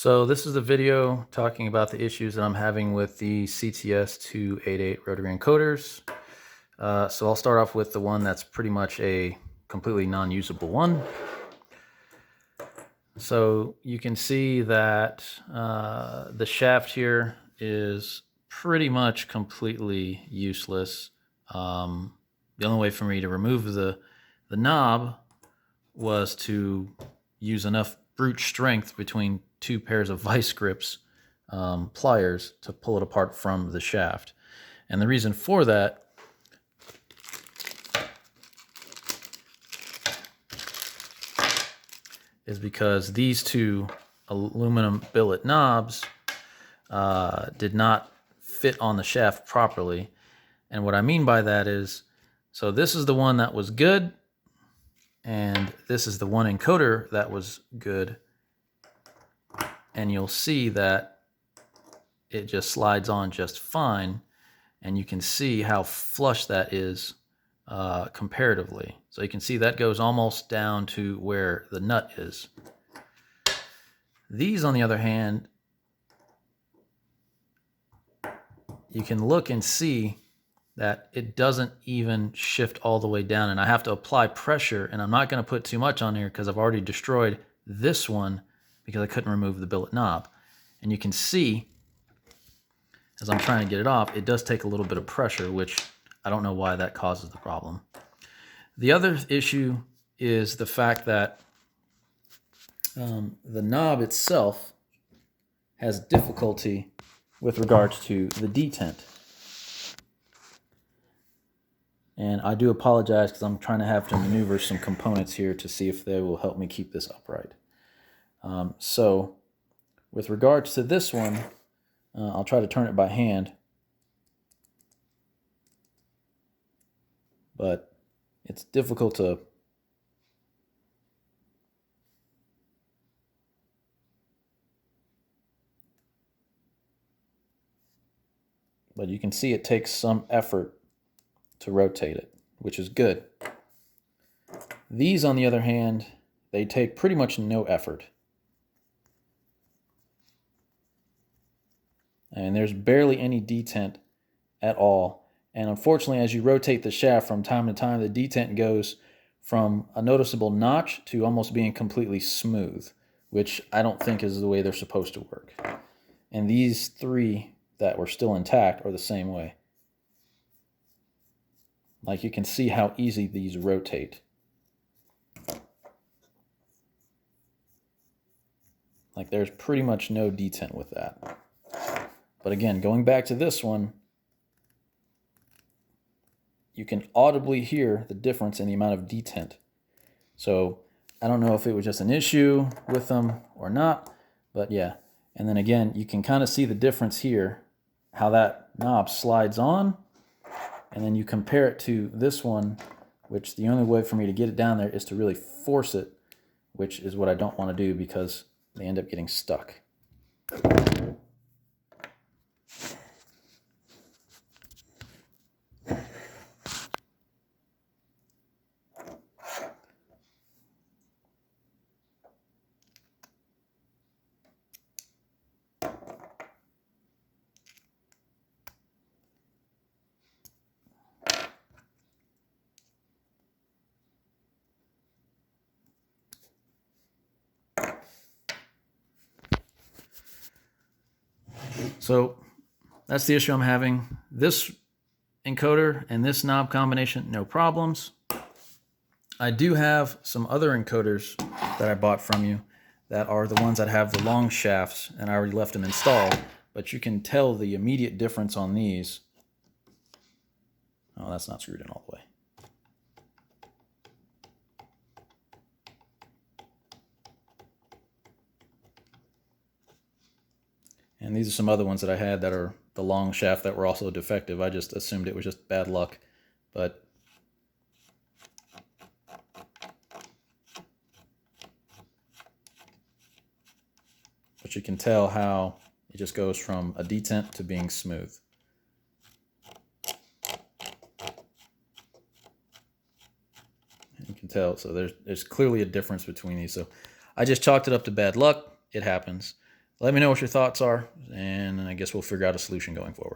So this is a video talking about the issues that I'm having with the CTS 288 rotary encoders. So I'll start off with the one that's pretty much a completely non-usable one. So you can see that the shaft here is pretty much completely useless. The only way for me to remove the knob was to use enough brute strength between two pairs of vice grips, pliers, to pull it apart from the shaft. And the reason for that is because these two aluminum billet knobs did not fit on the shaft properly. And what I mean by that is, so this is the one that was good, and this is the one encoder that was good. And you'll see that it just slides on just fine, and you can see how flush that is comparatively. So you can see that goes almost down to where the nut is. These, on the other hand, you can look and see that it doesn't even shift all the way down, and I have to apply pressure, and I'm not going to put too much on here because I've already destroyed this one because I couldn't remove the billet knob. And you can see, as I'm trying to get it off, it does take a little bit of pressure, which I don't know why that causes the problem. The other issue is the fact that the knob itself has difficulty with regards to the detent. And I do apologize because I'm trying to have to maneuver some components here to see if they will help me keep this upright. So with regards to this one, I'll try to turn it by hand, but it's difficult to but you can see it takes some effort to rotate it, which is good. These, on the other hand, they take pretty much no effort. And there's barely any detent at all. And unfortunately, as you rotate the shaft from time to time, the detent goes from a noticeable notch to almost being completely smooth, which I don't think is the way they're supposed to work. And these three that were still intact are the same way. Like, you can see how easy these rotate. Like, there's pretty much no detent with that. But again, going back to this one, you can audibly hear the difference in the amount of detent. So I don't know if it was just an issue with them or not, but yeah. And then again, you can kind of see the difference here, how that knob slides on, and then you compare it to this one, which the only way for me to get it down there is to really force it, which is what I don't want to do because they end up getting stuck. So that's the issue I'm having. This encoder and this knob combination, no problems. I do have some other encoders that I bought from you that are the ones that have the long shafts, and I already left them installed, but you can tell the immediate difference on these. Oh, that's not screwed in all the way. And these are some other ones that I had that are the long shaft that were also defective. I just assumed it was just bad luck, but you can tell how it just goes from a detent to being smooth. And you can tell, so there's clearly a difference between these. So I just chalked it up to bad luck. It happens. let me know what your thoughts are, and I guess we'll figure out a solution going forward.